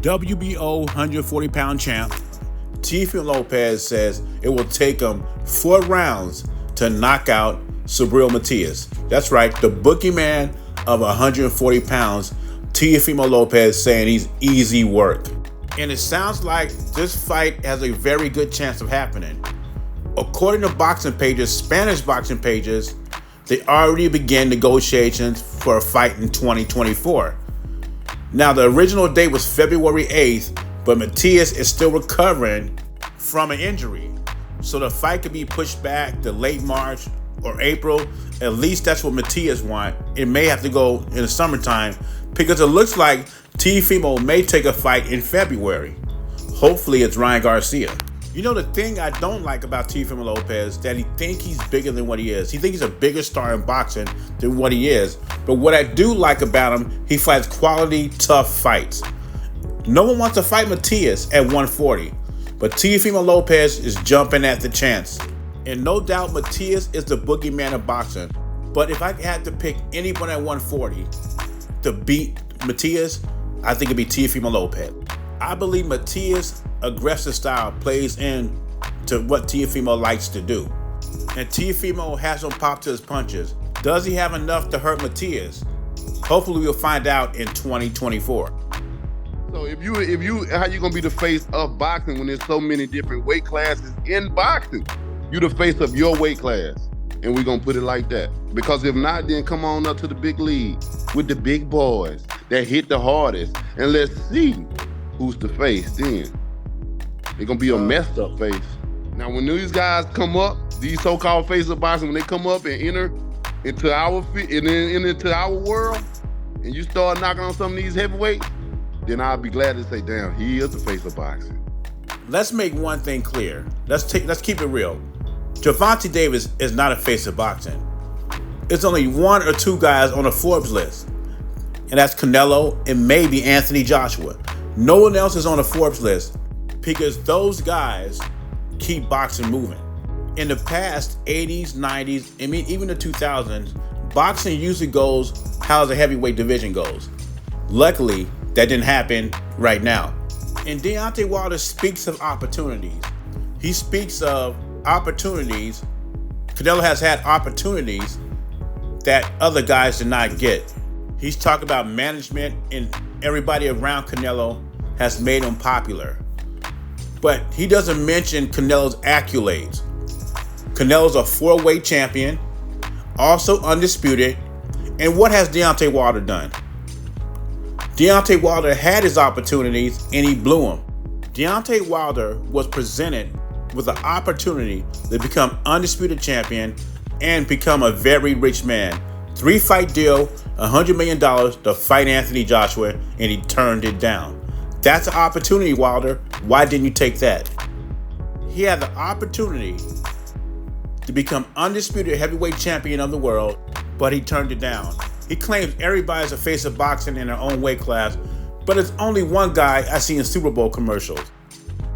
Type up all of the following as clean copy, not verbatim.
WBO 140-pound champ Teofimo Lopez says it will take him 4 rounds to knock out Matias. That's right, the boogeyman of 140 pounds, Teofimo Lopez, saying he's easy work. And it sounds like this fight has a very good chance of happening. According to boxing pages, Spanish boxing pages, they already began negotiations for a fight in 2024. Now, the original date was February 8th, but Matias is still recovering from an injury. So the fight could be pushed back to late March or April. At least that's what Matias wants. It may have to go in the summertime because it looks like Teofimo may take a fight in February. Hopefully it's Ryan Garcia. You know, the thing I don't like about Teofimo Lopez, that he thinks he's bigger than what he is. He thinks he's a bigger star in boxing than what he is. But what I do like about him, he fights quality, tough fights. No one wants to fight Matias at 140, but Teofimo Lopez is jumping at the chance. And no doubt Matias is the boogeyman of boxing. But if I had to pick anyone at 140 to beat Matias, I think it'd be Teofimo Lopez. I believe Matias' aggressive style plays in to what Teofimo likes to do. And Teofimo has him pop to his punches. Does he have enough to hurt Matias? Hopefully we'll find out in 2024. So if you how you gonna be the face of boxing when there's so many different weight classes in boxing? You the face of your weight class. And we're gonna put it like that. Because if not, then come on up to the big league with the big boys that hit the hardest. And let's see who's the face then. It's gonna be a messed up face. Now when these guys come up, these so-called faces of boxing, when they come up and enter into our world, and you start knocking on some of these heavyweights, then I'll be glad to say, damn, he is the face of boxing. Let's make one thing clear. Let's keep it real. Gervonta Davis is not a face of boxing. It's only 1 or 2 guys on the Forbes list, and that's Canelo and maybe Anthony Joshua. No one else is on the Forbes list because those guys keep boxing moving. In the past, 80s, 90s, I mean even the 2000s, boxing usually goes how the heavyweight division goes. Luckily, that didn't happen right now. And Deontay Wilder speaks of opportunities. He speaks of opportunities. Canelo has had opportunities that other guys did not get. He's talked about management, and everybody around Canelo has made him popular. But he doesn't mention Canelo's accolades. Canelo's a 4-weight champion, also undisputed. And what has Deontay Wilder done? Deontay Wilder had his opportunities and he blew them. Deontay Wilder was presented with the opportunity to become undisputed champion and become a very rich man. 3-fight deal, $100 million to fight Anthony Joshua, and he turned it down. That's an opportunity, Wilder. Why didn't you take that? He had the opportunity to become undisputed heavyweight champion of the world, but he turned it down. He claims everybody's a face of boxing in their own weight class, but it's only one guy I see in Super Bowl commercials.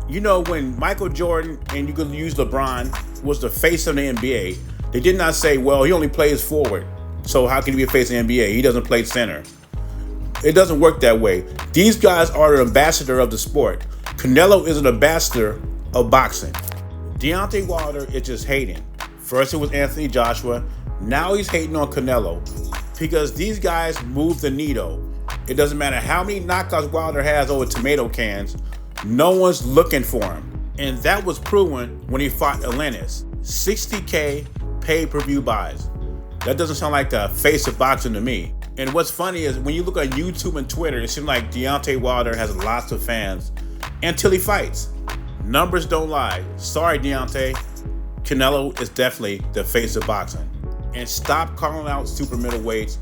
You know, when Michael Jordan, and you could use LeBron, was the face of the NBA, they did not say, well, he only plays forward, so how can he be a face of the NBA? He doesn't play center. It doesn't work that way. These guys are an ambassador of the sport. Canelo is an ambassador of boxing. Deontay Wilder is just hating. First it was Anthony Joshua, now he's hating on Canelo because these guys move the needle. It doesn't matter how many knockouts Wilder has over tomato cans, no one's looking for him. And that was proven when he fought Atlantis. 60K pay-per-view buys. That doesn't sound like the face of boxing to me. And what's funny is when you look on YouTube and Twitter, it seems like Deontay Wilder has lots of fans until he fights. Numbers don't lie. Sorry, Deontay. Canelo is definitely the face of boxing. And stop calling out super middleweights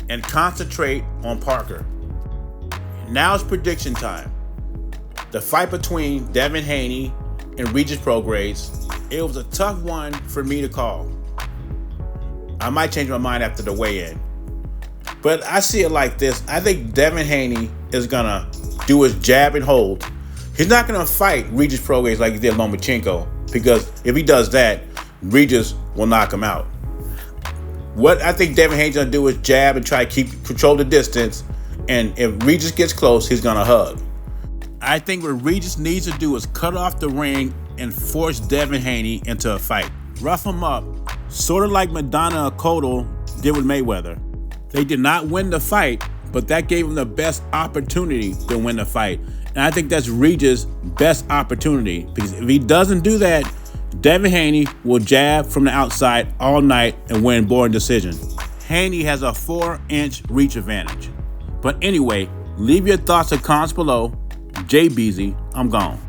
and concentrate on Parker. Now it's prediction time. The fight between Devin Haney and Regis Prograis, it was a tough one for me to call. I might change my mind after the weigh-in. But I see it like this. I think Devin Haney is going to do his jab and hold. He's not going to fight Regis Prograis like he did Lomachenko, because if he does that, Regis will knock him out. What I think Devin Haney's going to do is jab and try to control the distance. And if Regis gets close, he's going to hug. I think what Regis needs to do is cut off the ring and force Devin Haney into a fight. Rough him up, sort of like Madonna or Cotto did with Mayweather. They did not win the fight, but that gave him the best opportunity to win the fight. And I think that's Regis' best opportunity, because if he doesn't do that, Devin Haney will jab from the outside all night and win boring decision. Haney has a 4-inch reach advantage. But anyway, leave your thoughts and comments below. Jay Beezy, I'm gone.